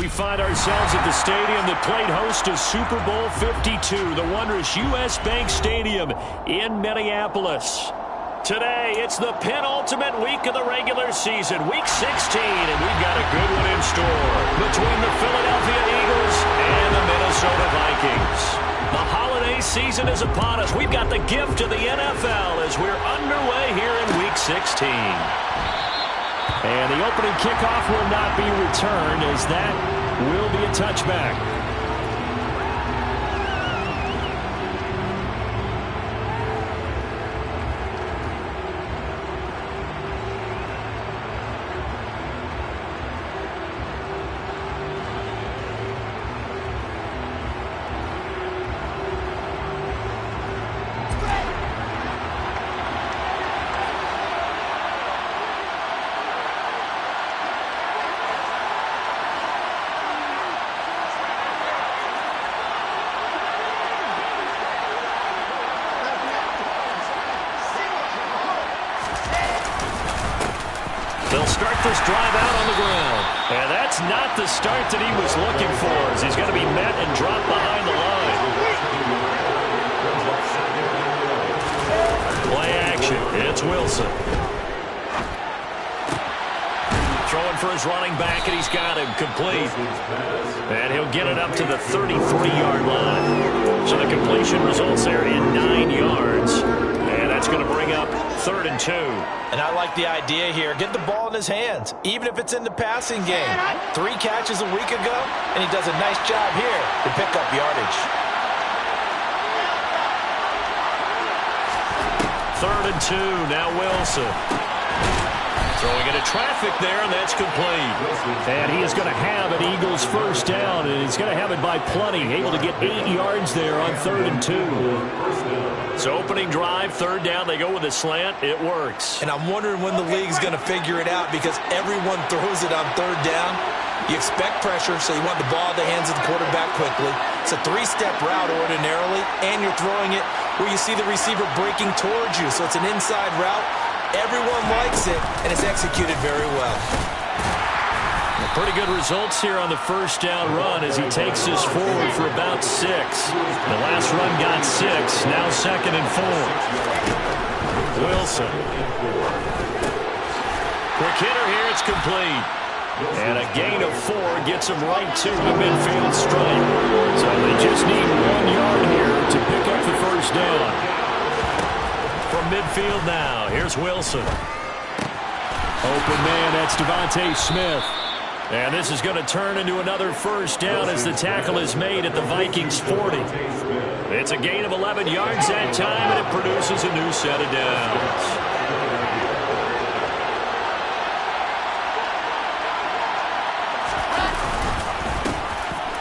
we find ourselves at the stadium that played host to Super Bowl 52, the wondrous U.S. Bank Stadium in Minneapolis. Today, it's the penultimate week of the regular season, week 16, and we've got a good one in store between the Philadelphia Eagles and the Minnesota Vikings. The holiday season is upon us. We've got the gift of the NFL as we're underway here in week 16. And the opening kickoff will not be returned, as that will be a touchback. They'll start this drive out on the ground. And that's not the start that he was looking for, as he's going to be met and dropped behind the line. Play action. It's Wilson. Throwing for his running back, and he's got him complete. And he'll get it up to the 33-yard line. So the completion results there in 9 yards. And that's going to bring up 3rd and 2. And I like the idea here. Get the ball in his hands, even if it's in the passing game. 3 catches a week ago, and he does a nice job here to pick up yardage. 3rd and 2, now Wilson. Throwing into traffic there, and that's complete. And he is going to have an Eagles first down, and he's going to have it by plenty. Able to get 8 yards there on 3rd and 2. So opening drive, 3rd down, they go with a slant. It works. And I'm wondering when the league's going to figure it out, because everyone throws it on 3rd down. You expect pressure, so you want the ball in the hands of the quarterback quickly. It's a 3-step route ordinarily, and you're throwing it where you see the receiver breaking towards you. So it's an inside route. Everyone likes it, and it's executed very well. Pretty good results here on the first down run as he takes this forward for about 6. The last run got 6. Now 2nd and 4. Wilson. Quick hitter here. It's complete. And a gain of 4 gets him right to the midfield stripe. So they just need 1 yard here to pick up the first down. From midfield now, here's Wilson. Open man, that's Devontae Smith. And this is going to turn into another first down as the tackle is made at the Vikings 40. It's a gain of 11 yards that time, and it produces a new set of downs.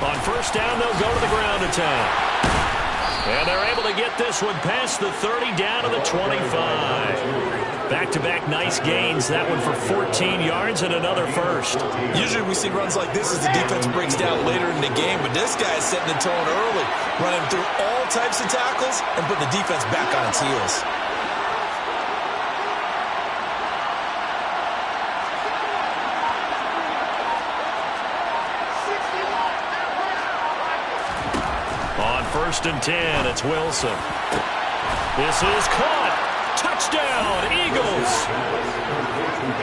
On first down, they'll go to the ground attack. And they're able to get this one past the 30 down to the 25. Back-to-back nice gains. That one for 14 yards and another first. Usually we see runs like this as the defense breaks down later in the game, but this guy is setting the tone early, running through all types of tackles and putting the defense back on its heels. On 1st and 10, it's Wilson. This is caught. Touchdown, Eagles.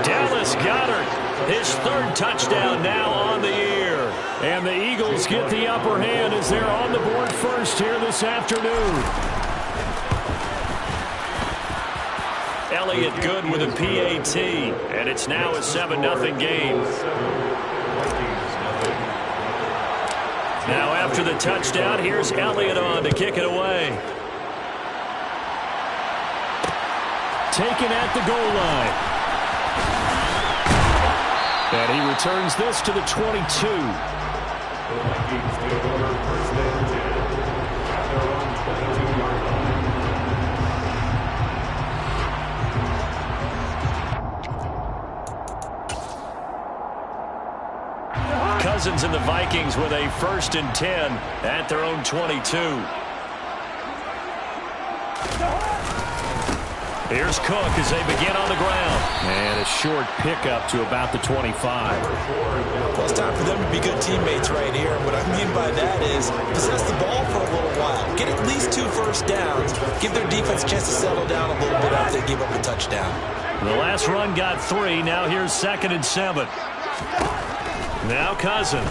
Dallas Goedert, his 3rd touchdown now on the year. And the Eagles get the upper hand as they're on the board first here this afternoon. Elliott good with a PAT, and it's now a 7-0 game. Now after the touchdown, here's Elliott on to kick it away. Taken at the goal line. And he returns this to the 22. Cousins and the Vikings with a 1st and 10 at their own 22. Here's Cook as they begin on the ground. And a short pickup to about the 25. Well, it's time for them to be good teammates right here. What I mean by that is possess the ball for a little while. Get at least 2 first downs. Give their defense a chance to settle down a little bit after they give up a touchdown. The last run got 3. Now here's 2nd and 7. Now Cousins.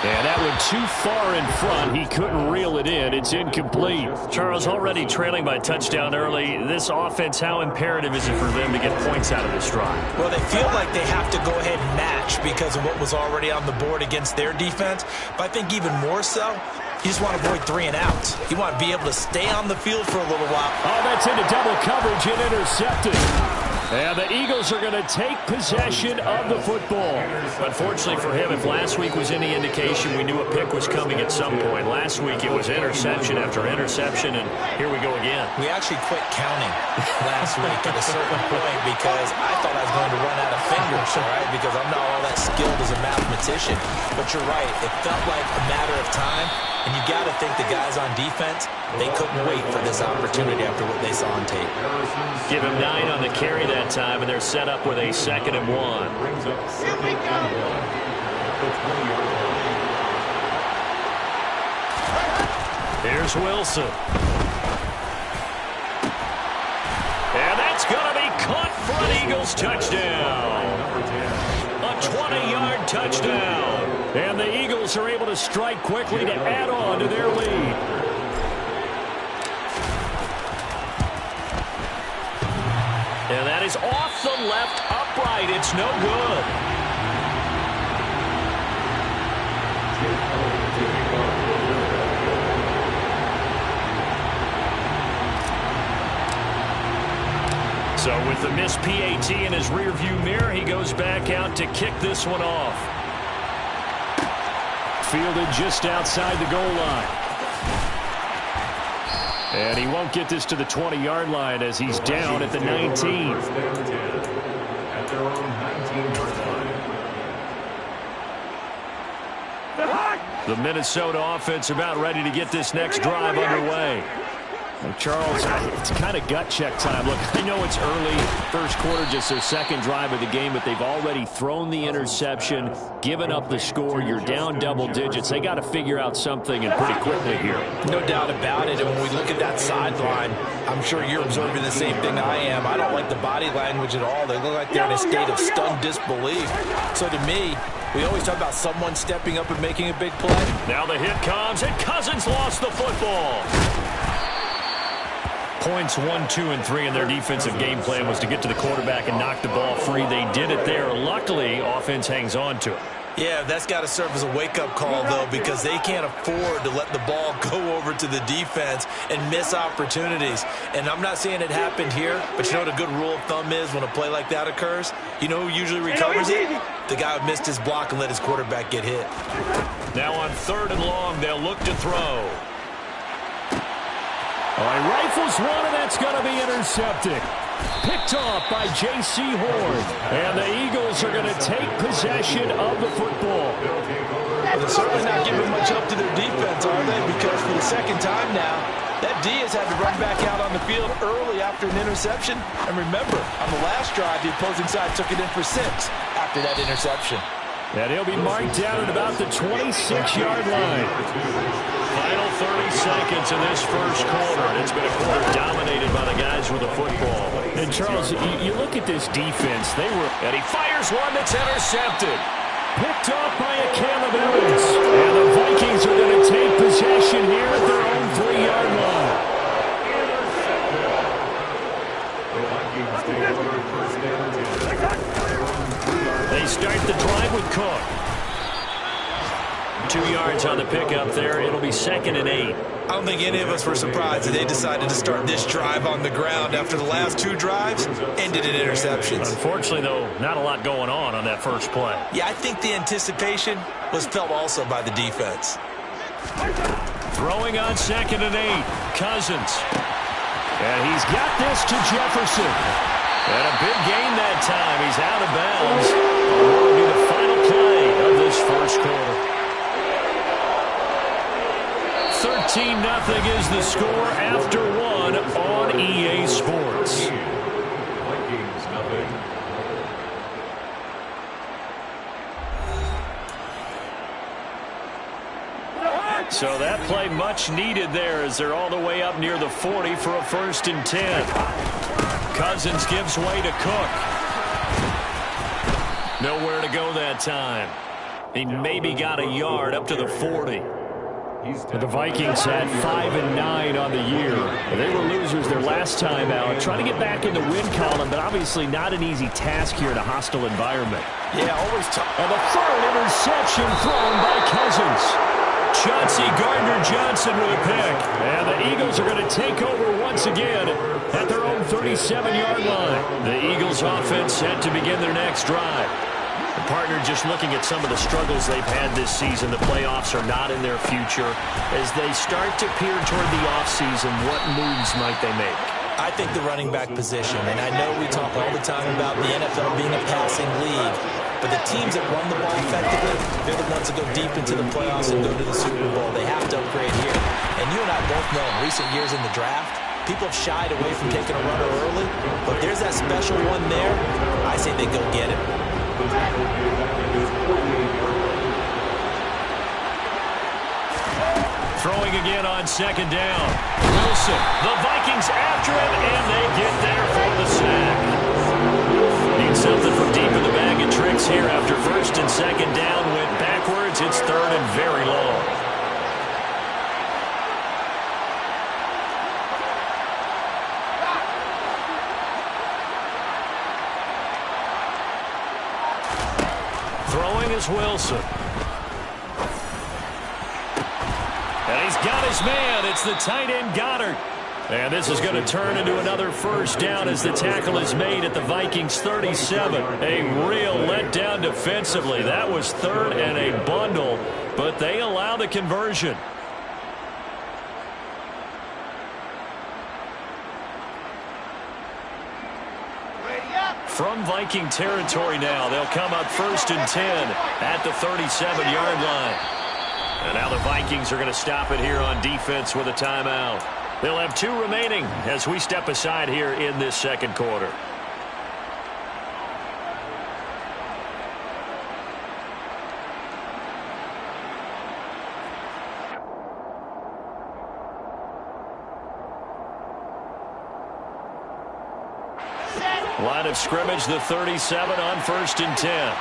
And that went too far in front. He couldn't reel it in. It's incomplete. Charles, already trailing by touchdown early. This offense, how imperative is it for them to get points out of this drive? Well, they feel like they have to go ahead and match because of what was already on the board against their defense. But I think even more so, you just want to avoid 3 and outs. You want to be able to stay on the field for a little while. Oh, that's into double coverage and intercepted. And the Eagles are going to take possession of the football. Unfortunately for him, if last week was any indication, we knew a pick was coming at some point. Last week it was interception after interception, and here we go again. We actually quit counting last week at a certain point because I thought I was going to run out of fingers, all right, because I'm not all that skilled as a mathematician. But you're right. It felt like a matter of time, and you got to think the guys on defense, they couldn't wait for this opportunity after what they saw on tape. Give him 9 on the carry that time, and they're set up with a 2nd and 1. Here we go. Here's Wilson. And that's going to be caught for an Eagles touchdown. A 20-yard touchdown. And the Eagles are able to strike quickly to add on to their lead. And that is off the left upright. It's no good. So with the missed PAT in his rearview mirror, he goes back out to kick this one off. Fielded just outside the goal line. And he won't get this to the 20-yard line as he's down at the 19. The Minnesota offense about ready to get this next drive underway. Charles, it's kind of gut check time. Look, I know it's early, first quarter, just their 2nd drive of the game, but they've already thrown the interception, given up the score. You're down double digits. They got to figure out something, and pretty quickly here. No doubt about it. And when we look at that sideline, I'm sure you're observing the same thing I am. I don't like the body language at all. They look like they're in a state of stunned disbelief. So to me, we always talk about someone stepping up and making a big play. Now the hit comes, and Cousins lost the football. Points 1, 2, and 3 in their defensive game plan was to get to the quarterback and knock the ball free. They did it there. Luckily, offense hangs on to it. Yeah, that's got to serve as a wake-up call, though, because they can't afford to let the ball go over to the defense and miss opportunities. And I'm not saying it happened here, but you know what a good rule of thumb is when a play like that occurs? You know who usually recovers it? The guy who missed his block and let his quarterback get hit. Now on 3rd and long, they'll look to throw. All right, rifles one, and that's going to be intercepted. Picked off by J.C. Horn. And the Eagles are going to take possession of the football. Well, they're certainly not giving much up to their defense, are they? Because for the 2nd time now, that D has had to run back out on the field early after an interception. And remember, on the last drive, the opposing side took it in for 6 after that interception. And he'll be marked down at about the 26-yard line. Final 30 seconds in this first quarter. And it's been a quarter dominated by the guys with the football. And, Charles, you look at this defense. And he fires one that's intercepted. Picked off by a Caleb Evans. And the Vikings are going to take possession here at their own 3-yard line. They start the drive with Cook. 2 yards on the pickup there. It'll be 2nd and 8. I don't think any of us were surprised that they decided to start this drive on the ground after the last 2 drives ended in interceptions. Unfortunately, though, not a lot going on that first play. Yeah, I think the anticipation was felt also by the defense. Throwing on 2nd and 8. Cousins. And he's got this to Jefferson. And a big gain that time. He's out of bounds. And that will be the final play of this first quarter. 13 13-0 is the score after one on EA Sports. Vikings nothing. So that play much needed there as they're all the way up near the 40 for a 1st and 10. Cousins gives way to Cook. Nowhere to go that time. He maybe got a yard up to the 40. The Vikings had 5-9 on the year. They were losers their last time out. Trying to get back in the win column, but obviously not an easy task here in a hostile environment. Yeah, always tough. And the third interception thrown by Cousins. Chauncey Gardner-Johnson with a pick. And the Eagles are going to take over once again at their own 37-yard line. The Eagles offense set to begin their next drive. The partner just looking at some of the struggles they've had this season. The playoffs are not in their future. As they start to peer toward the offseason, what moves might they make? I think the running back position, and I know we talk all the time about the NFL being a passing league, but the teams that run the ball effectively, they're the ones that go deep into the playoffs and go to the Super Bowl. They have to upgrade here. And you and I both know in recent years in the draft, people have shied away from taking a runner early, but there's that special one there. I say they go get it. Throwing again on 2nd down. Wilson, the Vikings after him, and they get there for the sack. Need something from deep in the bag of tricks here after 1st and 2nd down. Went backwards. It's 3rd and very long. Throwing is Wilson. And he's got his man. It's the tight end Goddard. And this is going to turn into another 1st down as the tackle is made at the Vikings 37. A real letdown defensively. That was 3rd and a bundle, but they allow the conversion. From Viking territory now, they'll come up 1st and 10 at the 37-yard line. And now the Vikings are going to stop it here on defense with a timeout. They'll have 2 remaining as we step aside here in this 2nd quarter. Line of scrimmage, the 37 on 1st and 10.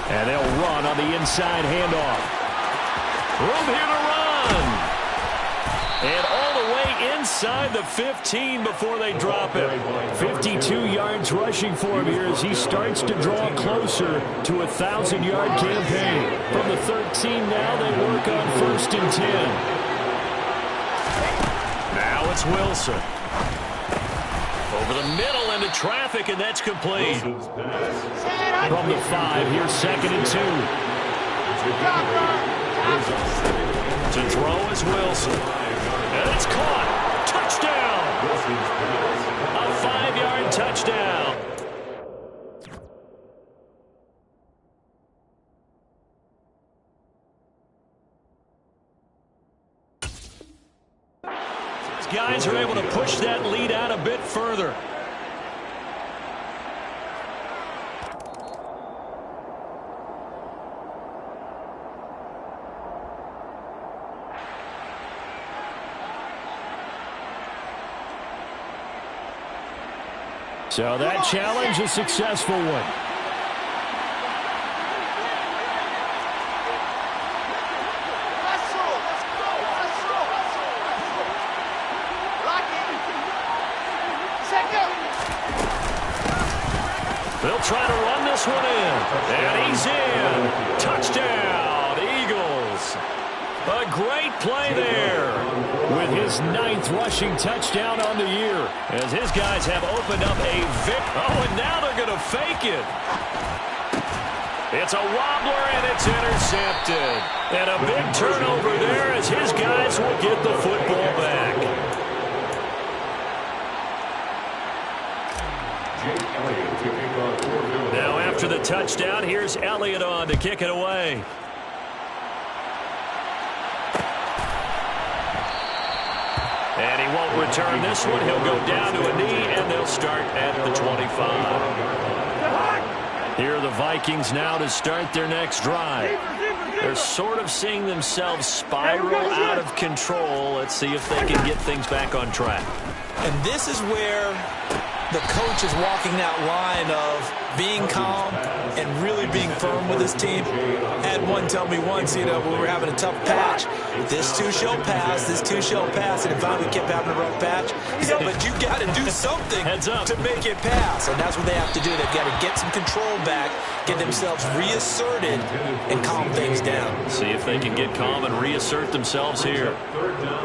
And they'll run on the inside handoff. Room here to run. And all the way inside the 15 before they drop it. 52 yards rushing for him here as he starts to draw closer to a 1,000-yard campaign. From the 13 now, they work on 1st and 10. Now it's Wilson. Over the middle into traffic, and that's complete. From the 5, here's 2nd and 2. To throw is Wilson. And it's caught. Touchdown. A 5-yard touchdown. These guys are able to push that lead out a bit further. So that challenge, a successful one. They'll try to run this one in. And he's in. Touchdown, Eagles. A great play there with his 9th rushing touchdown on the year as his guys have opened up a Oh, and now they're going to fake it. It's a wobbler, and it's intercepted. And a big turnover there as his guys will get the football back. Now after the touchdown. Here's Elliott on to kick it away. And he won't return this one. He'll go down to a knee, and they'll start at the 25. Here are the Vikings now to start their next drive. They're sort of seeing themselves spiral out of control. Let's see if they can get things back on track. And this is where the coach is walking that line of being calm and really being firm with his team. Had one tell me once, when we were having a tough patch, this too shall pass, this too shall pass, and it finally kept having a rough patch. He said, but you got to do something to make it pass, and that's what they have to do. They've got to get some control back, get themselves reasserted, and calm things down. See if they can get calm and reassert themselves here.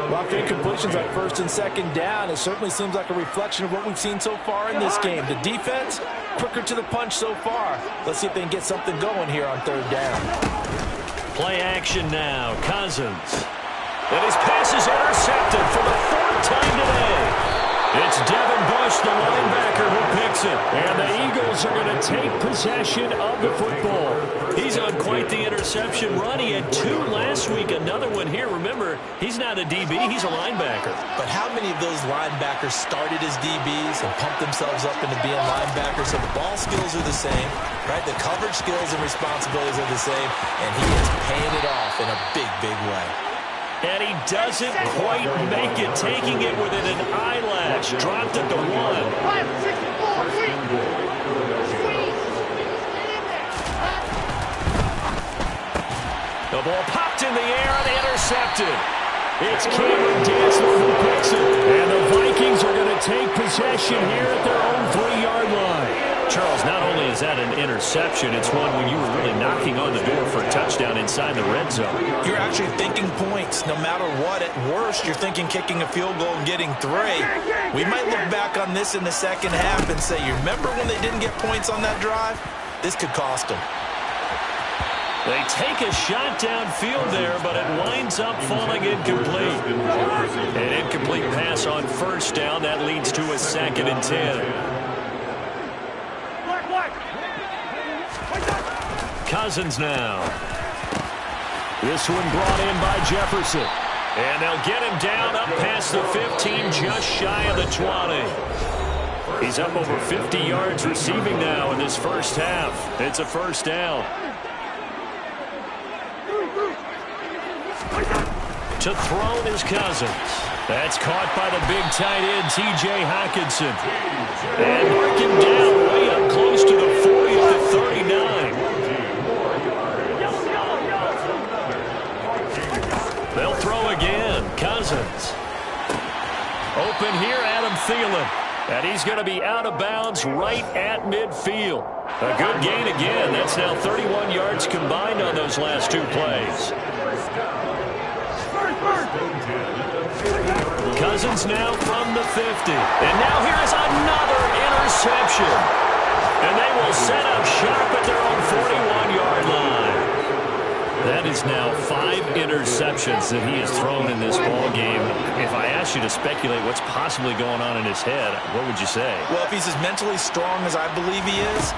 Well, after incompletions on first and second down, it certainly seems like a reflection of what we've seen so far in this game. The defense, quicker to the punch so far. Let's see if they can get something going here on third down. Play action now. Cousins. And his pass is intercepted for the fourth time today. It's Devin Bush, the linebacker, who picks it. And the Eagles are going to take possession of the football. He's on quite the interception run. He had 2 last week, another one here. Remember, he's not a DB, he's a linebacker. But how many of those linebackers started as DBs and pumped themselves up into being linebackers? So the ball skills are the same, right? The coverage skills and responsibilities are the same, and he is paying it off in a big, big way. And he doesn't quite make it, taking it within an eyelash. Dropped it to 1. The ball popped in the air and intercepted. It's Cameron Dantzler who picks it. And the Vikings are going to take possession here at their own 3-yard line. Charles, not only is that an interception, it's one when you were really knocking on the door for a touchdown inside the red zone. You're actually thinking points. No matter what, at worst, you're thinking kicking a field goal and getting 3. We might look back on this in the second half and say, you remember when they didn't get points on that drive? This could cost them. They take a shot downfield there, but it winds up falling incomplete. An incomplete pass on first down. That leads to a 2nd and 10. Cousins now. This one brought in by Jefferson. And they'll get him down up past the 15, just shy of the 20. He's up over 50 yards receiving now in this first half. It's a first down. To throw is Cousins. That's caught by the big tight end, T.J. Hockenson. And mark him down way up close to the 40 at the 39. They'll throw again. Cousins. Open here, Adam Thielen. And he's going to be out of bounds right at midfield. A good gain again. That's now 31 yards combined on those last 2 plays. Cousins now from the 50. And now here is another interception. And they will set up shop at their own 41-yard line. That is now 5 interceptions that he has thrown in this ball game. If I asked you to speculate what's possibly going on in his head, what would you say? Well, if he's as mentally strong as I believe he is,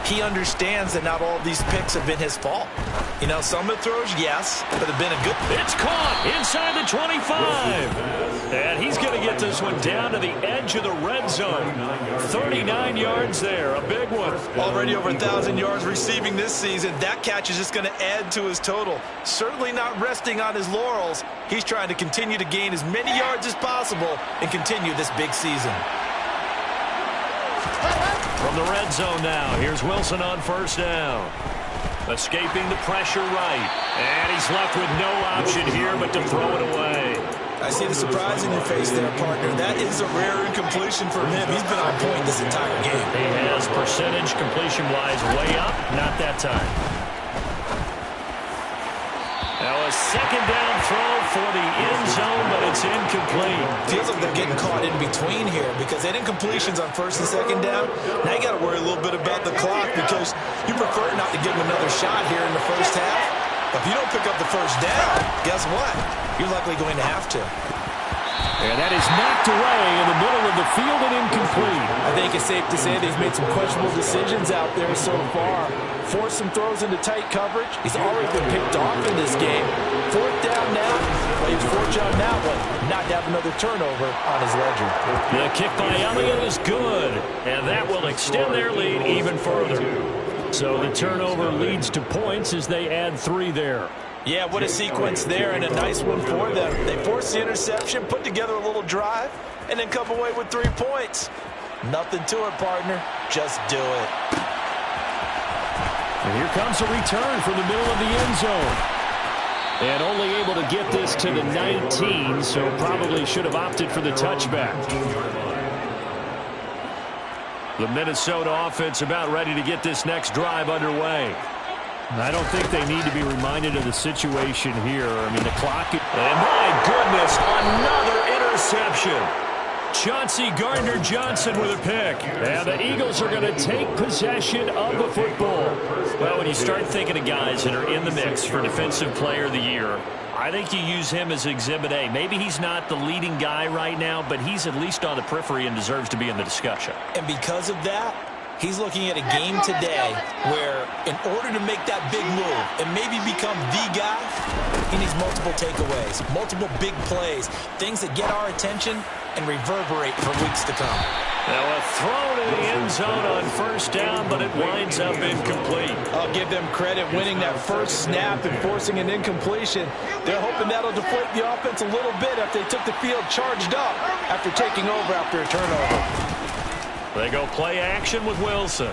he understands that not all of these picks have been his fault. Some of the throws, yes, but have been a good... It's caught inside the 25. And he's going to get this one down to the edge of the red zone. 39 yards there, a big one. Already over 1,000 yards receiving this season. That catch is just going to add to his total. Certainly not resting on his laurels. He's trying to continue to gain as many yards as possible and continue this big season. From the red zone now, here's Wilson on first down. Escaping the pressure right. And he's left with no option here but to throw it away. I see the surprise in your face there, partner. That is a rare incompletion for him. He's been on point this entire game. He has percentage completion-wise way up. Not that time. Now a second down throw for the end zone, but it's incomplete. Feels like they're getting caught in between here because they had incompletions on first and second down. Now you got to worry a little bit about the clock because you prefer not to give them another shot here in the first half. But if you don't pick up the first down, guess what? You're likely going to have to. And that is knocked away in the middle of the field and incomplete. I think it's safe to say that he's made some questionable decisions out there so far. Forced some throws into tight coverage. He's already been picked off in this game. Fourth down now. Well, he was fortunate on that one, not to have another turnover on his ledger. The kick by Elliott is good, and that will extend their lead even further. So the turnover leads to points as they add 3 there. Yeah, what a sequence there, and a nice one for them. They forced the interception, put together a little drive, and then come away with 3 points. Nothing to it, partner. Just do it. And here comes a return from the middle of the end zone. And only able to get this to the 19, so probably should have opted for the touchback. The Minnesota offense about ready to get this next drive underway. I don't think they need to be reminded of the situation here. I mean, the clock. And my goodness, another interception. Chauncey Gardner-Johnson with a pick. And the Eagles are going to take possession of the football. Well, when you start thinking of guys that are in the mix for Defensive Player of the Year, I think you use him as Exhibit A. Maybe he's not the leading guy right now, but he's at least on the periphery and deserves to be in the discussion. And because of that, he's looking at a game today where in order to make that big move and maybe become the guy, he needs multiple takeaways, multiple big plays, things that get our attention and reverberate for weeks to come. Now a throw to the end zone on first down, but it winds up incomplete. I'll give them credit winning that first snap and forcing an incompletion. They're hoping that'll deflate the offense a little bit after they took the field charged up after taking over after a turnover. They go play action with Wilson.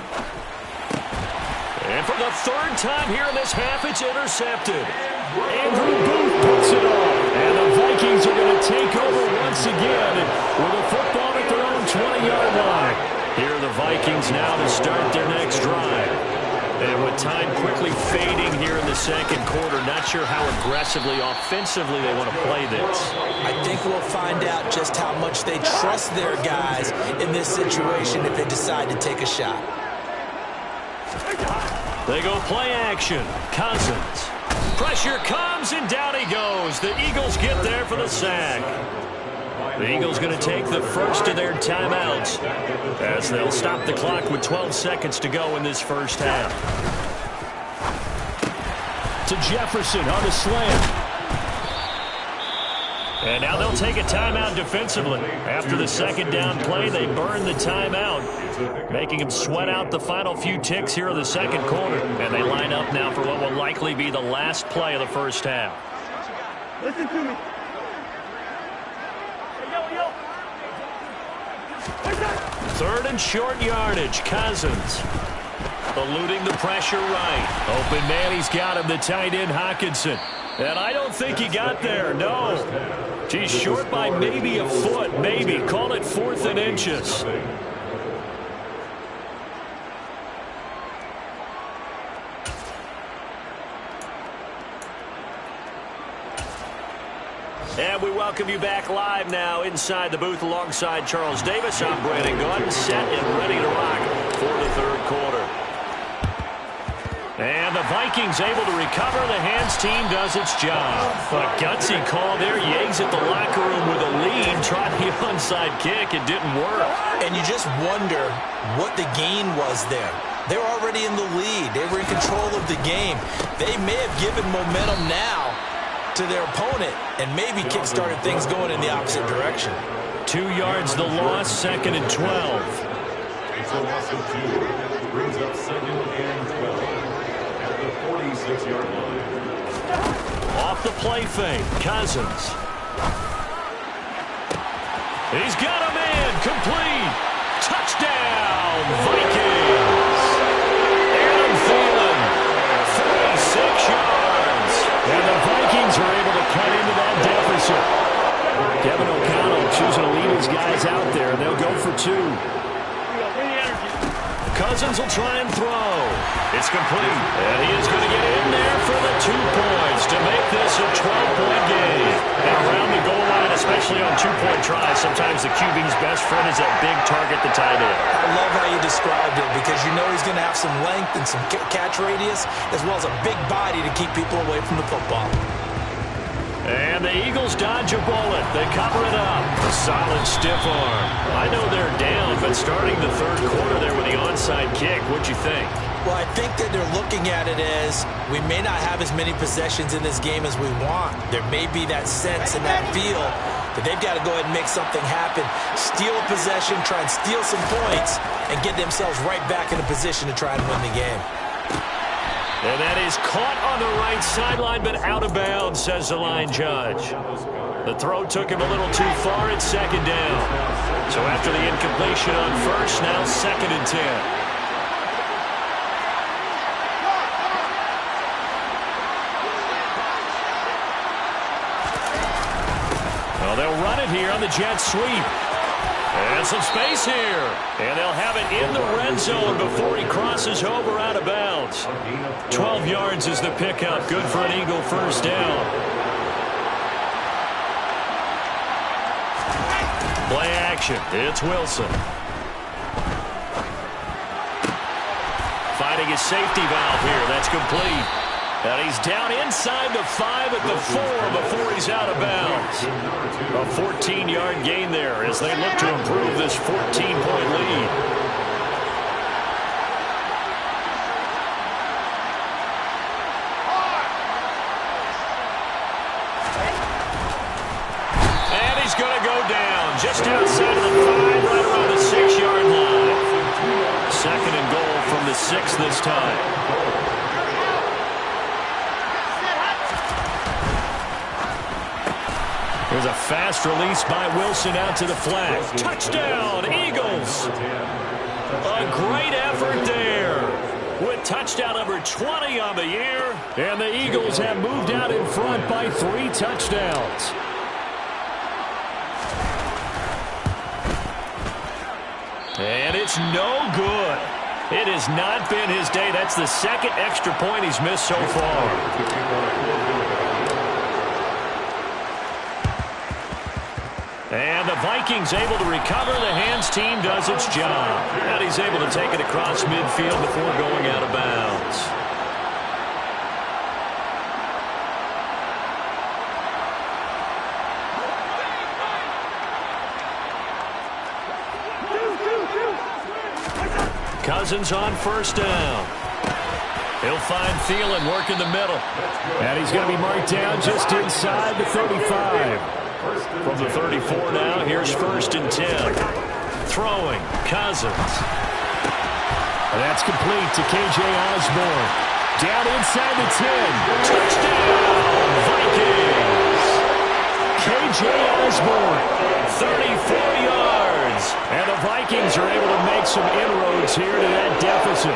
And for the 3rd time here in this half, it's intercepted. Andrew Booth puts it off. And the Vikings are going to take over once again with a football at their own 20-yard line. Here are the Vikings now to start their next drive. And with time quickly fading here in the second quarter, not sure how aggressively, offensively they want to play this. I think we'll find out just how much they trust their guys in this situation if they decide to take a shot. They go play action. Cousins. Pressure comes, and down he goes. The Eagles get there for the sack. The Eagles going to take the first of their timeouts as they'll stop the clock with 12 seconds to go in this first half. To Jefferson on the slant. And now they'll take a timeout defensively. After the second down play, they burn the timeout, making them sweat out the final few ticks here in the second quarter. And they line up now for what will likely be the last play of the first half. Listen to me. Third and short yardage. Cousins eluding the pressure right. Open man, he's got him, the tight end Hockenson. And I don't think he got there, no. He's short by maybe a foot, maybe. Call it 4th and inches. And we welcome you back live now inside the booth alongside Charles Davis. I'm Brandon Gaudin, set and ready to rock for the third quarter. And the Vikings able to recover. The hands team does its job. A gutsy call there. Yates at the locker room with a lead. Tried the onside kick. It didn't work. And you just wonder what the gain was there. They're already in the lead. They were in control of the game. They may have given momentum now to their opponent and maybe kick-started things going in the opposite direction. 2 yards the loss, 2nd and 12. It's a loss of 2. Brings up 2nd and 12. 46-yard line. Off the play fake, Cousins. He's got a man, complete. Touchdown, Vikings. Adam Thielen, 46 yards. And the Vikings are able to cut into that deficit. Kevin O'Connell choosing to lead his guys out there. They'll go for 2. Cousins will try and throw. It's complete. And he is going to get in there for the 2 points to make this a 12-point game. And around the goal line, especially on 2-point tries, sometimes the QB's best friend is that big target, the tight end. I love how you described it because you know he's going to have some length and some catch radius as well as a big body to keep people away from the football. And the Eagles dodge a bullet. They cover it up. A solid stiff arm. I know they're down, but starting the third quarter there with the onside kick, what'd you think? Well, I think that they're looking at it as we may not have as many possessions in this game as we want. There may be that sense and that feel that they've got to go ahead and make something happen, steal a possession, try and steal some points, and get themselves right back in a position to try and win the game. And that is caught on the right sideline, but out of bounds, says the line judge. The throw took him a little too far. It's second down. So after the incompletion on first, now 2nd and 10. Well, they'll run it here on the jet sweep. And some space here. And they'll have it in the red zone before he crosses over out of bounds. 12 yards is the pickup. Good for an Eagle first down. Play action. It's Wilson. Finding his safety valve here. That's complete. And he's down inside the 5 at the 4 before he's out of bounds. A 14-yard gain there as they look to improve this 14-point lead. And he's going to go down just outside of the 5, right around the 6-yard line. 2nd and goal from the 6 this time. There's a fast release by Wilson out to the flat. Touchdown, Eagles! A great effort there with touchdown number 20 on the year. And the Eagles have moved out in front by 3 touchdowns. And it's no good. It has not been his day. That's the 2nd extra point he's missed so far. And the Vikings able to recover. The hands team does its job. And he's able to take it across midfield before going out of bounds. Cousins on first down. He'll find Thielen working the middle. And he's going to be marked down just inside the 35. From the 34 now, here's 1st and 10. Throwing, Cousins. That's complete to K.J. Osborne. Down inside the 10. Touchdown, Vikings! K.J. Osborne, 34 yards. And the Vikings are able to make some inroads here to that deficit.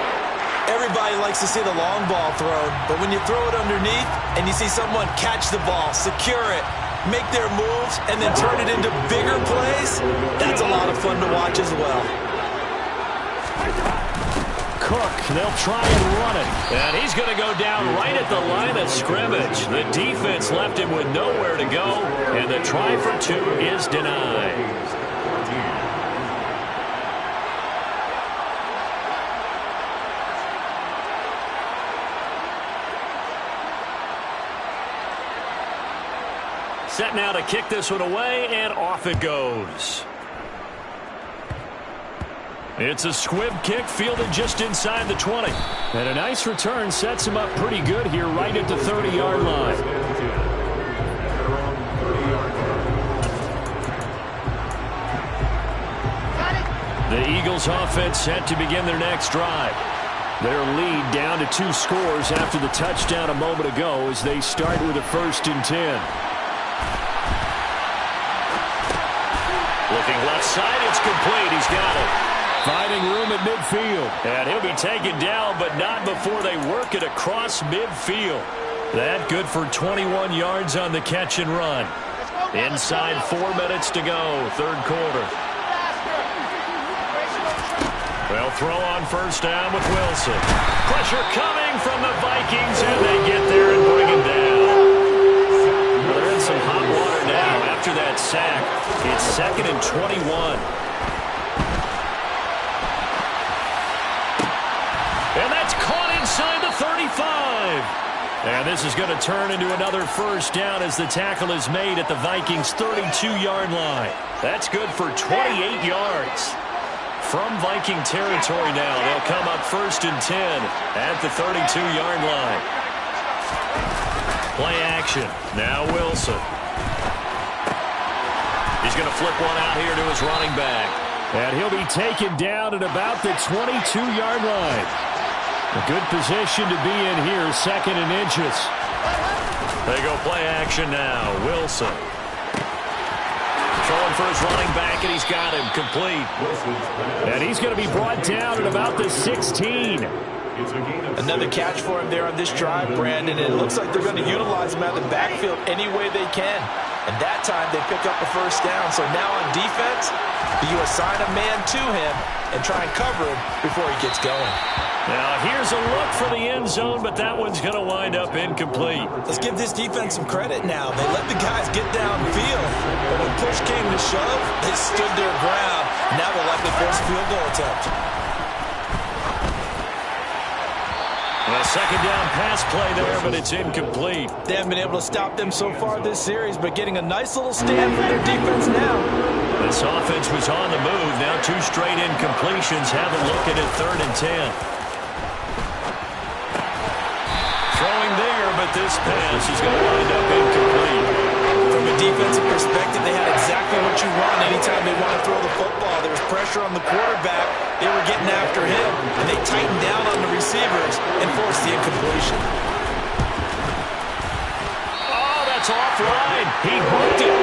Everybody likes to see the long ball thrown, but when you throw it underneath and you see someone catch the ball, secure it, make their moves, and then turn it into bigger plays, that's a lot of fun to watch as well. Cook, they'll try and run it. And he's going to go down right at the line of scrimmage. The defense left him with nowhere to go, and the try for 2 is denied. Set now to kick this one away, and off it goes. It's a squib kick fielded just inside the 20. And a nice return sets him up pretty good here right at the 30-yard line. The Eagles offense set to begin their next drive. Their lead down to 2 scores after the touchdown a moment ago as they start with a 1st and 10. Looking left side, it's complete. He's got it. Finding room at midfield. And he'll be taken down, but not before they work it across midfield. That good for 21 yards on the catch and run. Inside 4 minutes to go, 3rd quarter. They'll throw on first down with Wilson. Pressure coming from the Vikings, and they get there and bring him down. They're in some hot water now after that sack. It's 2nd and 21. And that's caught inside the 35. And this is going to turn into another first down as the tackle is made at the Vikings' 32-yard line. That's good for 28 yards. From Viking territory now, they'll come up 1st and 10 at the 32-yard line. Play action. Now Wilson. He's going to flip one out here to his running back. And he'll be taken down at about the 22-yard line. A good position to be in here, 2nd and inches. They go play action now. Wilson. Throwing for his running back, and he's got him complete. And he's going to be brought down at about the 16. Another catch for him there on this drive, Brandon. And it looks like they're going to utilize him out of the backfield any way they can. And that time they pick up a first down. So now on defense, you assign a man to him and try and cover him before he gets going. Now here's a look for the end zone, but that one's going to wind up incomplete. Let's give this defense some credit now. They let the guys get downfield, but when push came to shove, they stood their ground. Now they'll likely force a field goal attempt. A second down pass play there, but it's incomplete. They haven't been able to stop them so far this series, but getting a nice little stand from their defense now. This offense was on the move. Now 2 straight incompletions. Have a look at it, 3rd and 10. Throwing there, but this pass is going to wind up incomplete. From a defensive perspective, they had exactly what you want anytime they want to throw the football. There was pressure on the quarterback. They were getting after him, and they tightened down on the receivers and forced the incompletion. Oh, that's offline. He hooked it.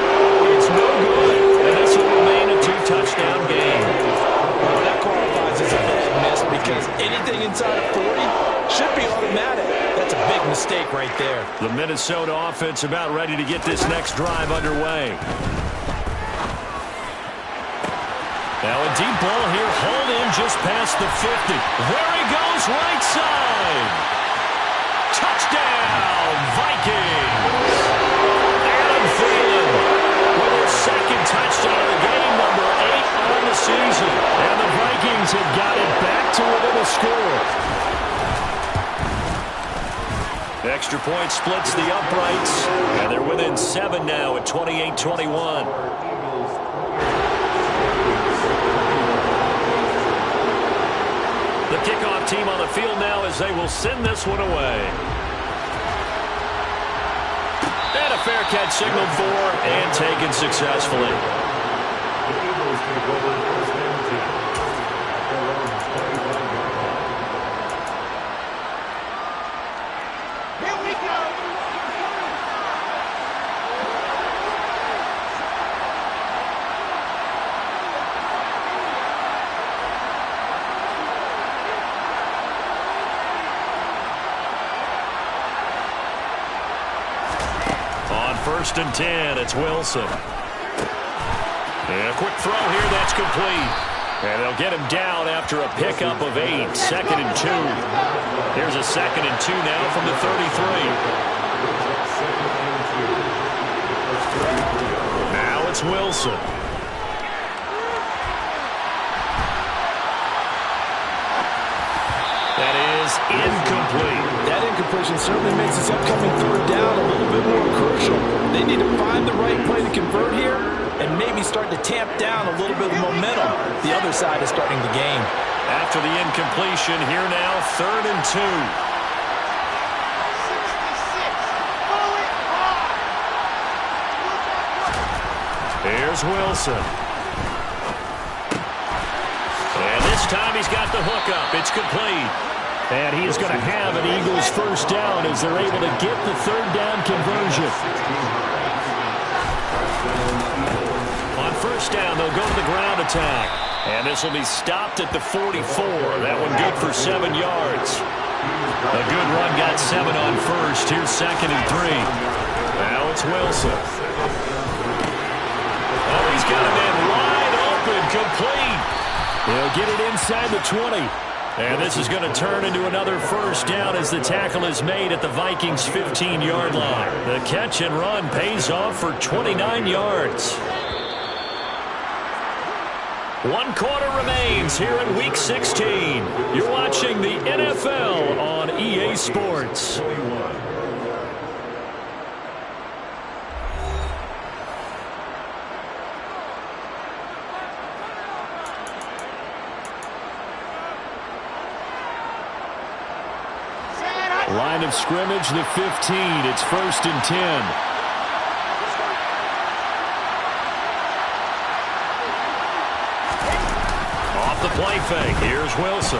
It's no good, and this will remain a 2-touchdown game. Well, that qualifies as a bad miss because anything inside of 40 should be automatic. That's a big mistake right there. The Minnesota offense about ready to get this next drive underway. Now a deep ball here, hauled in just past the 50. There he goes, right side. Touchdown, Vikings. Adam Thielen with his 2nd touchdown of the game, number 8 on the season. And the Vikings have got it back to within a score. Extra point splits the uprights, and they're within 7 now at 28-21. The kickoff team on the field now as they will send this one away. And a fair catch signaled for and taken successfully. The Eagles take over 1st and 10. Here we go. On 1st and 10, it's Wilson. And a quick throw here, that's complete. And they'll get him down after a pickup of 8, 2nd and 2. Here's a 2nd and 2 now from the 33. Now it's Wilson. That is incomplete. That incompletion certainly makes this upcoming 3rd down a little bit more crucial. They need to find the right play to convert here and maybe start to tamp down a little bit of momentum. The other side is starting the game. After the incompletion, here now, 3rd and 2. 66. Here's Wilson. And this time he's got the hook up. It's complete. And he is going to have an Eagles 1st down as they're able to get the 3rd down conversion. On 1st down, they'll go to the ground attack. And this will be stopped at the 44. That one good for 7 yards. A good run got 7 on 1st. Here's 2nd and 3. Now it's Wilson. Oh, he's got a man wide open, complete. He'll get it inside the 20. And this is going to turn into another 1st down as the tackle is made at the Vikings' 15-yard line. The catch and run pays off for 29 yards. 1 quarter remains here in Week 16. You're watching the NFL on EA Sports. Line of scrimmage, the 15. It's 1st and 10. Off the play fake. Here's Wilson.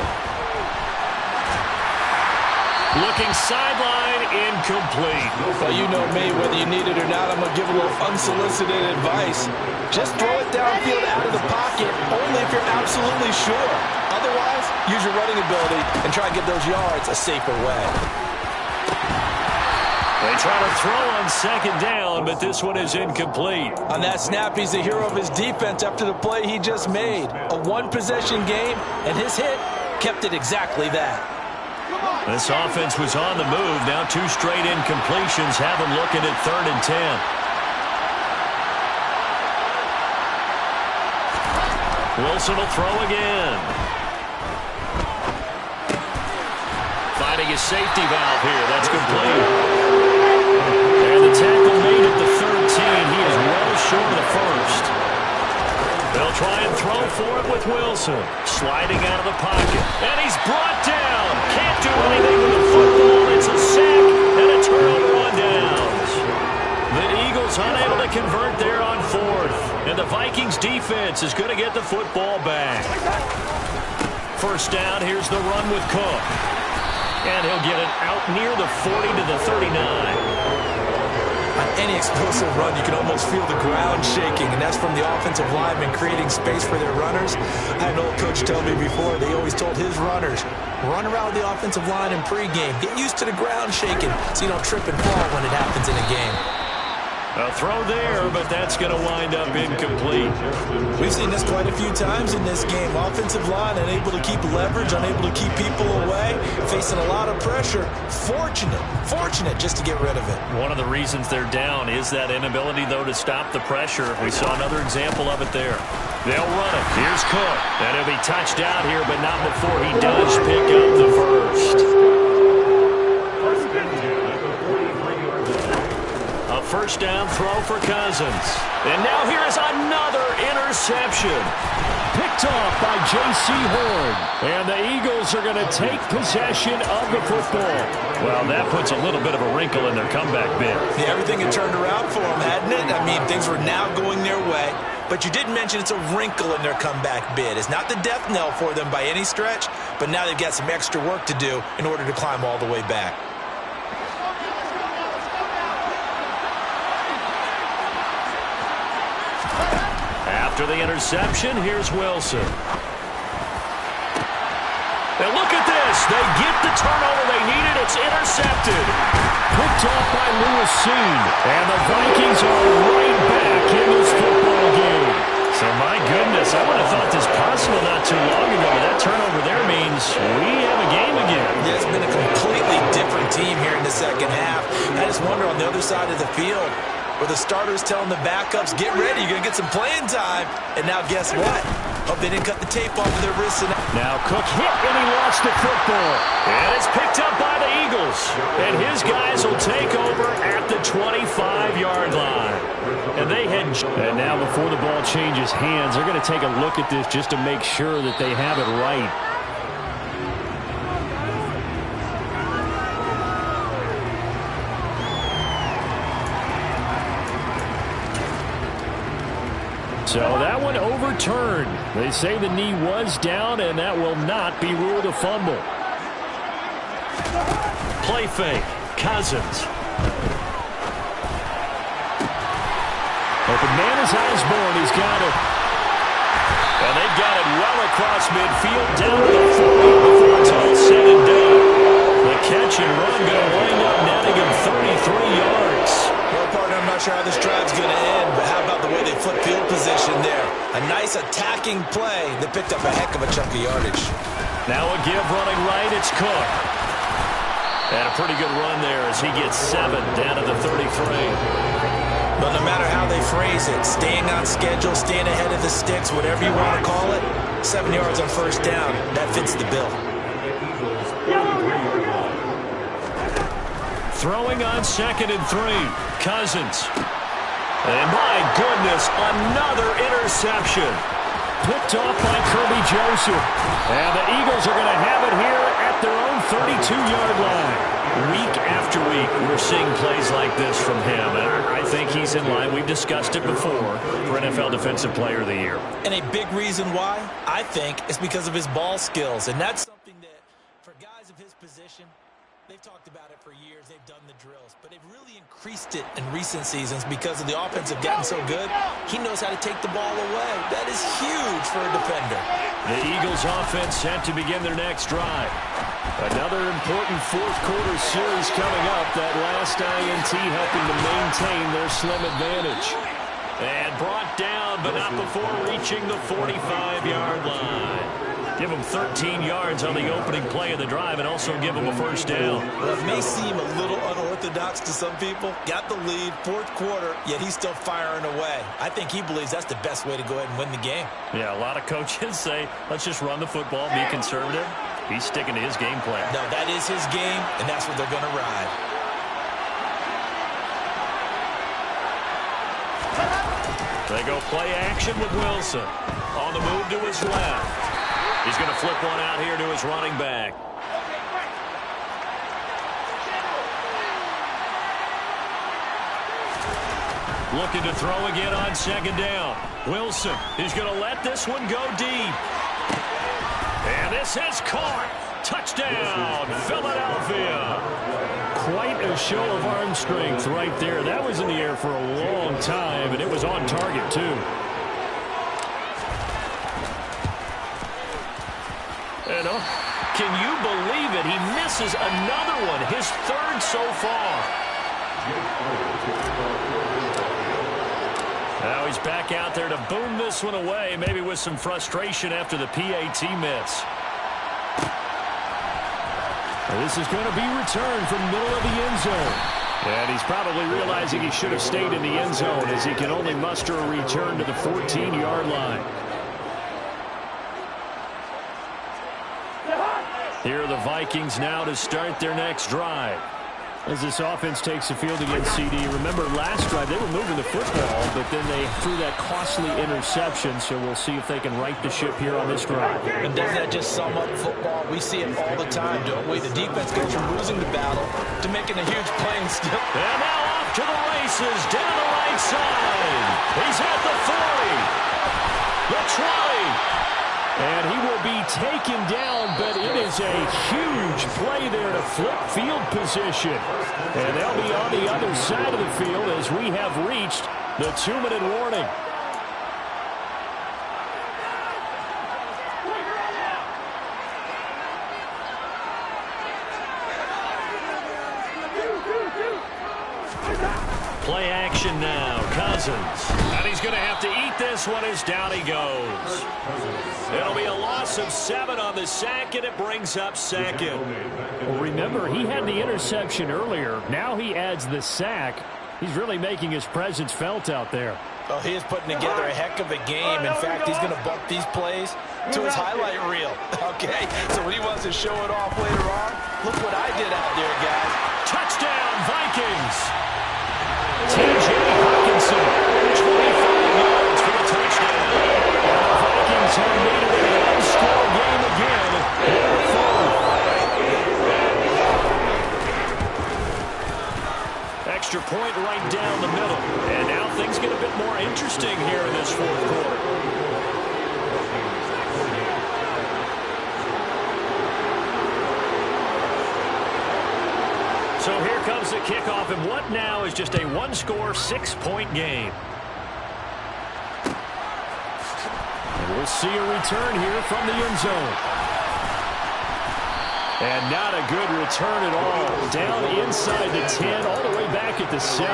Looking sideline, incomplete. Well, you know me, whether you need it or not, I'm going to give a little unsolicited advice. Just throw it downfield out of the pocket, only if you're absolutely sure. Otherwise, use your running ability and try to get those yards a safer way. They try to throw on 2nd down, but this one is incomplete. On that snap, he's the hero of his defense after the play he just made. A one-possession game, and his hit kept it exactly that. This offense was on the move. Now 2 straight incompletions have them looking at 3rd and 10. Wilson will throw again. Finding his safety valve here. That's complete. And the tackle made at the 13. He is well short of the first. They'll try and throw for it with Wilson. Sliding out of the pocket. And he's brought down. Can't do anything with the football. It's a sack and a turnover on downs. The Eagles unable to convert there on 4th. And the Vikings defense is going to get the football back. 1st down, here's the run with Cook. And he'll get it out near the 40 to the 39. On any explosive run, you can almost feel the ground shaking, and that's from the offensive linemen creating space for their runners. I had an old coach tell me before, they always told his runners, run around the offensive line in pregame. Get used to the ground shaking so you don't trip and fall when it happens in a game. A throw there, but that's going to wind up incomplete. We've seen this quite a few times in this game. Offensive line unable to keep leverage, unable to keep people away, facing a lot of pressure. Fortunate just to get rid of it. One of the reasons they're down is that inability, though, to stop the pressure. We saw another example of it there. They'll run it. Here's Cook. And he'll be touched out here, but not before he does pick up the first. A 1st down throw for Cousins. And now here is another interception. Picked off by J.C. Horn. And the Eagles are going to take possession of the football. Well, that puts a little bit of a wrinkle in their comeback bid. Yeah, everything had turned around for them, hadn't it? I mean, things were now going their way. But you did mention it's a wrinkle in their comeback bid. It's not the death knell for them by any stretch, but now they've got some extra work to do in order to climb all the way back. After the interception, here's Wilson. And look at this. They get the turnover they needed. It's intercepted. Picked off by Lewis Seen. And the Vikings are right back in this football game. So, my goodness, I would have thought this possible not too long ago. But that turnover there means we have a game again. Yeah, it's been a completely different team here in the 2nd half. I just wonder on the other side of the field, where the starters telling the backups, get ready, you're going to get some playing time. And now guess what? Hope they didn't cut the tape off of their wrists. Now Cook hit and he lost the football. And it's picked up by the Eagles. And his guys will take over at the 25-yard line. And now before the ball changes hands, they're going to take a look at this just to make sure that they have it right. So that one overturned. They say the knee was down, and that will not be ruled a fumble. Play fake. Cousins. Open man is Osborne. He's got it. And they've got it well across midfield down to the 40 before it's all said and done. The catch and run going to wind up netting him 33 yards. Well, partner, I'm not sure how this drive's going to end, but how about the way they flip field position there? A nice attacking play that picked up a heck of a chunk of yardage. Now a give running right, it's Cook. And a pretty good run there as he gets 7 down to the 33. But no matter how they phrase it, staying on schedule, staying ahead of the sticks, whatever you want to call it, 7 yards on 1st down, that fits the bill. Throwing on 2nd and 3. Cousins. And my goodness, another interception. Picked off by Kirby Joseph. And the Eagles are going to have it here at their own 32-yard line. Week after week, we're seeing plays like this from him, and I think he's in line. We've discussed it before for NFL Defensive Player of the Year. And a big reason why, I think, is because of his ball skills, and that's something that, for guys of his position, they've talked about it for years. They've done the drills, but they've really increased it in recent seasons because of the offense have gotten so good. He knows how to take the ball away. That is huge for a defender. The Eagles offense set to begin their next drive. Another important fourth-quarter series coming up. That last INT helping to maintain their slim advantage. And brought down, but not before reaching the 45-yard line. Give him 13 yards on the opening play of the drive and also give him a first down. Well, it may seem a little unorthodox to some people. Got the lead, fourth quarter, yet he's still firing away. I think he believes that's the best way to go ahead and win the game. Yeah, a lot of coaches say, let's just run the football, be conservative. He's sticking to his game plan. No, that is his game, and that's what they're going to ride. They go play action with Wilson. On the move to his left. He's going to flip one out here to his running back. Looking to throw again on second down. Wilson is going to let this one go deep. And this is caught. Touchdown, Philadelphia. Quite a show of arm strength right there. That was in the air for a long time, and it was on target, too. And can you believe it? He misses another one, his third so far. Now he's back out there to boom this one away, maybe with some frustration after the PAT miss. This is going to be returned from the middle of the end zone. And he's probably realizing he should have stayed in the end zone as he can only muster a return to the 14-yard line. Here are the Vikings now to start their next drive. As this offense takes the field against CD. Remember last drive they were moving the football, but then they threw that costly interception, so we'll see if they can right the ship here on this drive. And doesn't that just sum up football? We see it all the time, don't we? The defense goes from losing the battle to making a huge play and still. And now off to the races, down the right side. He's at the 40, the 20. And he will be taken down, but it is a huge play there to flip field position. And they'll be on the other side of the field as we have reached the 2-minute warning. Play action now, Cousins. And he's going to have to eat this one as down he goes. It'll be a loss of 7 on the sack, and it brings up second. Well, remember, he had the interception earlier. Now he adds the sack. He's really making his presence felt out there. Oh, he is putting together a heck of a game. In fact, he's going to bump these plays to his highlight reel. Okay, so when he wants to show it off later on, look what I did out there, guys. Touchdown, Vikings. T.J. Hawkinson, 25 yards for the touchdown. The Vikings have made it a one-score game again. Extra point right down the middle. And now things get a bit more interesting here in this fourth quarter. So here comes the kickoff, and what now is just a one-score, 6-point game. And we'll see a return here from the end zone. And not a good return at all. Down inside the 10, all the way back at the 7.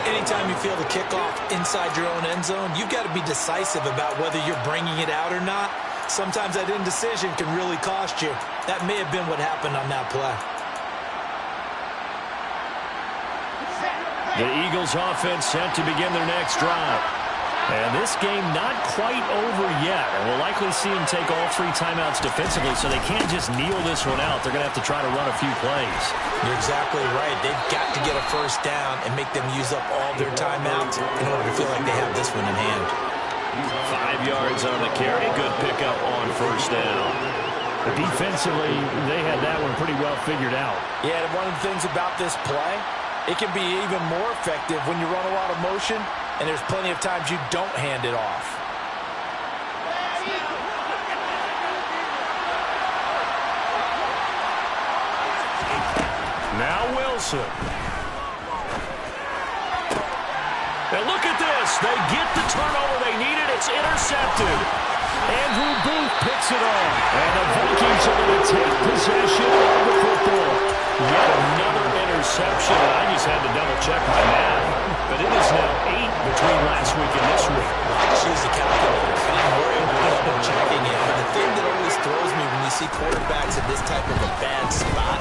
Anytime you feel the kickoff inside your own end zone, you've got to be decisive about whether you're bringing it out or not. Sometimes that indecision can really cost you. That may have been what happened on that play. The Eagles offense set to begin their next drive. And this game not quite over yet. And we'll likely see them take all 3 timeouts defensively, so they can't just kneel this one out. They're going to have to try to run a few plays. You're exactly right. They've got to get a first down and make them use up all their timeouts in order to feel like they have this one in hand. 5 yards on the carry. Good pickup on first down. But defensively, they had that one pretty well figured out. Yeah, and one of the things about this play, it can be even more effective when you run a lot of motion, and there's plenty of times you don't hand it off. Now Wilson. And look at this. They get the turnover they needed. It's intercepted. Andrew Booth picks it off. And the Vikings are going to take possession of the football. Yet another interception. I just had to double-check my math. But it is now 8 between last week and this week. I just use the calculator. I didn't worry about double-checking it. But the thing that always throws me when you see quarterbacks in this type of a bad spot,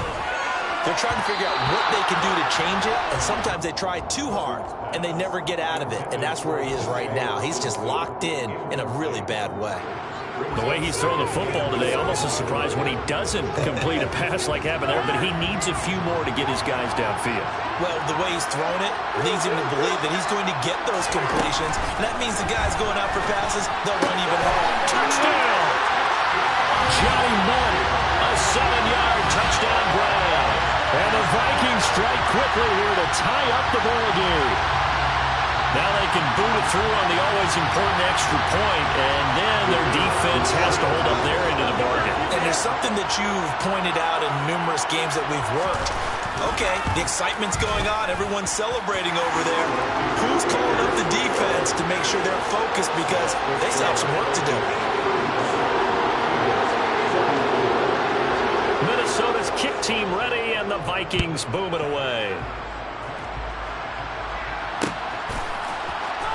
they're trying to figure out what they can do to change it, and sometimes they try too hard, and they never get out of it, and that's where he is right now. He's just locked in a really bad way. The way he's throwing the football today, almost a surprise when he doesn't complete a pass like happened there, but he needs a few more to get his guys downfield. Well, the way he's throwing it leads him to believe that he's going to get those completions, and that means the guys going out for passes, they'll run even harder. Touchdown! Johnny Munn, a 7-yard touchdown grab. And the Vikings strike quickly here to tie up the ball game. Now they can boot it through on the always important extra point, and then their defense has to hold up their end of the bargain. And there's something that you've pointed out in numerous games that we've worked. Okay, the excitement's going on. Everyone's celebrating over there. Who's calling up the defense to make sure they're focused because they still have some work to do? Minnesota's kick team ready, and the Vikings boom it away.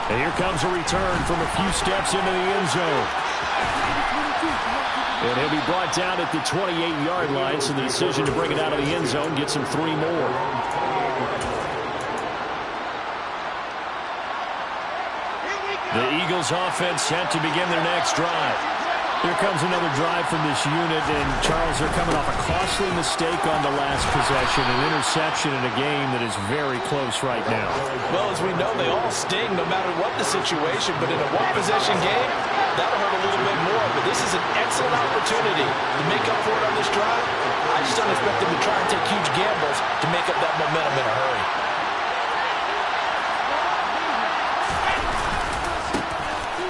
And here comes a return from a few steps into the end zone. And he'll be brought down at the 28-yard line, so the decision to bring it out of the end zone gets him 3 more. The Eagles offense set to begin their next drive. Here comes another drive from this unit, and Charles, they're coming off a costly mistake on the last possession, an interception in a game that is very close right now. Well, as we know, they all sting no matter what the situation, but in a one-possession game, that'll hurt a little bit more, but this is an excellent opportunity to make up for it on this drive. I just don't expect them to try and take huge gambles to make up that momentum in a hurry.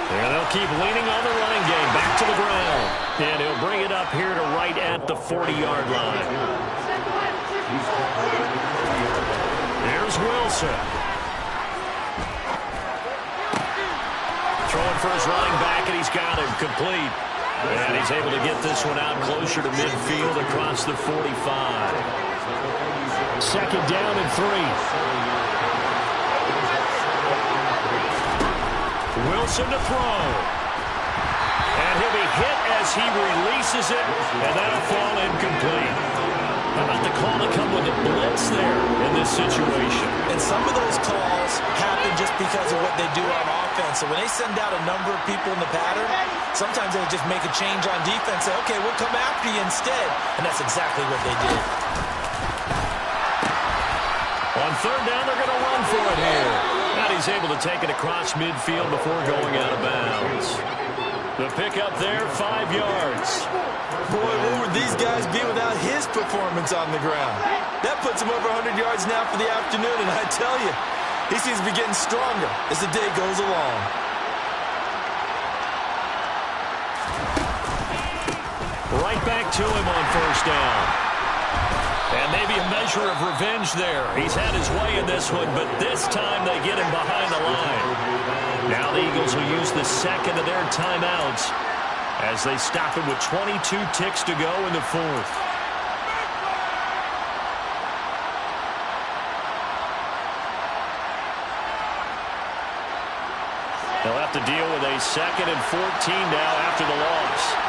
And they'll keep leaning on the running game. Back to the ground. And he'll bring it up here to right at the 40-yard line. Here's Wilson. Throwing for his running back, and he's got him complete. And he's able to get this one out closer to midfield across the 45. Second down and 3. Wilson to throw. And he'll be hit as he releases it, and that'll fall incomplete. How about the call to come with a blitz there in this situation? And some of those calls happen just because of what they do on offense. So when they send out a number of people in the pattern, sometimes they just make a change on defense, say, okay, we'll come after you instead. And that's exactly what they did. On third down, they're going to run for it here. And he's able to take it across midfield before going out of bounds. The pickup there, 5 yards. Boy, where would these guys be without his performance on the ground? That puts him over 100 yards now for the afternoon, and I tell you, he seems to be getting stronger as the day goes along. Right back to him on first down. And maybe a measure of revenge there. He's had his way in this one, but this time they get him behind the line. Now the Eagles will use the second of their timeouts as they stop him with 22 ticks to go in the fourth. They'll have to deal with a 2nd and 14 now after the loss.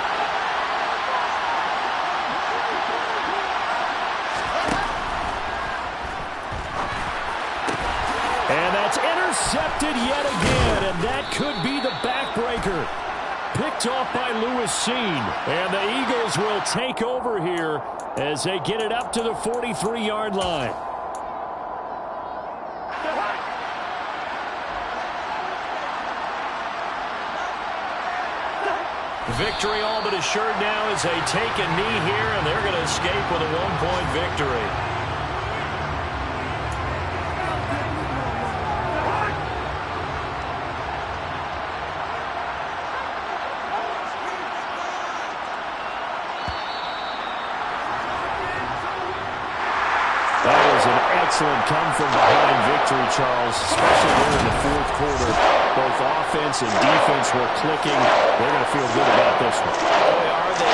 And that's intercepted yet again, and that could be the backbreaker. Picked off by Lewis Seen, and the Eagles will take over here as they get it up to the 43-yard line. Victory all but assured now as they take a knee here, and they're going to escape with a one-point victory. That was an excellent come-from-behind victory, Charles, especially here in the fourth quarter. Both offense and defense were clicking. They're going to feel good about this one. Boy, are they.